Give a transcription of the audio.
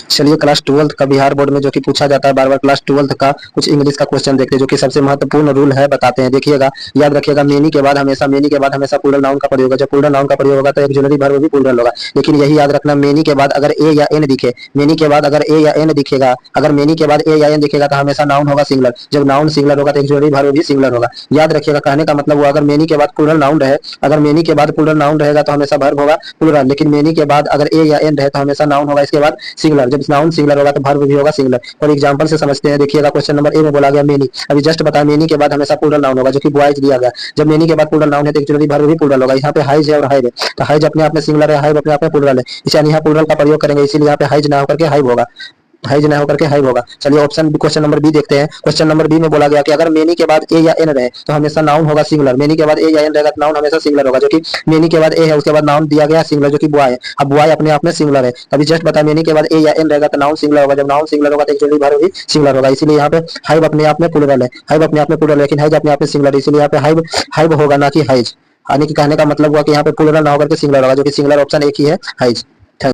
चलिए class 12th का Bihar board में जो कि पूछा जाता है बार बार, क्लास 12th का कुछ इंग्लिश का क्वेश्चन देखते हैं जो कि सबसे महत्वपूर्ण रूल है, बताते हैं। देखिएगा, याद रखिएगा, मेनी के बाद हमेशा प्लूरल नाउन का प्रयोग होगा। जब प्लूरल नाउन का प्रयोग होगा तो ऑक्सिलरी वर्ब भी प्लूरल होगा। लेकिन यही याद रखना, मेनी के बाद अगर ए या एन दिखे, मेनी के बाद अगर ए या एन दिखेगा, अगर मेनी के बाद ए या एन दिखेगा तो हमेशा नाउन होगा सिंगुलर। जब नाउन सिंगुलर होगा तो ऑक्सिलरी वर्ब भी सिंगुलर होगा। याद रखिएगा, कहने का मतलब हुआ, अगर मेनी के बाद प्लूरल नाउन रहे, अगर मेनी के बाद प्लूरल नाउन रहेगा तो हमेशा वर्ब होगा प्लूरल। लेकिन मेनी के बाद अगर ए या एन रहे तो हमेशा नाउन होगा इसके बाद सिंगुलर। जब नाउन सिंगुलर होगा तो वर्ब भी होगा सिंगुलर। और एग्जांपल से समझते हैं। देखिएगा, क्वेश्चन नंबर ए में बोला गया मेनी, अभी जस्ट बताया, मेनी के बाद हमेशा प्लूरल नाउन होगा जो कि बॉयज दिया गया। जब मेनी के बाद प्लूरल नाउन है तो एक्चुअली वर्ब भी प्लूरल होगा। यहाँ पे हाइज है और हाइव है, तो हाइज अपने आप में सिंगुलर है, हाइव अपने आप में प्लूरल है, इसलिए यहाँ प्लूरल का प्रयोग करेंगे, इसीलिए यहाँ पे हाइज ना होकर के हाइव होगा, हाइज ना होकर के हाइव होगा। चलिए ऑप्शन क्वेश्चन नंबर बी देखते हैं। क्वेश्चन नंबर बी में बोला गया कि अगर मेनी के बाद ए या एन रहे तो हमेशा नाउन होगा सिंगुलर। मेनी के बाद ए या एन रहेगा तो नाउन हमेशा सिंगुलर होगा, जो कि मेनी के बाद ए है, उसके बाद नाउन दिया गया सिंगुलर जो कि बॉय है। अब बॉय अपने आप में सिंगुलर है, अभी जस्ट बता, मेनी के बाद ए या एन रहेगा तो नाउन सिंगुलर होगा। जब नाउन सिंगुलर होगा तो एक्चुअली वर्ब भी सिंगुलर होगा, इसीलिए यहाँ पे हाइव अपने आप में प्लूरल है, हाइव अपने आप में प्लूरल है, लेकिन हाइज अपने आप में सिंगुलर है, इसलिए यहाँ पे हाइव हाइव होगा ना कि हाइज। यानी कि कहने का मतलब हुआ कि यहाँ पे प्लूरल ना होकर के सिंगुलर होगा, जो कि सिंगुलर ऑप्शन एक ही है, हाइज।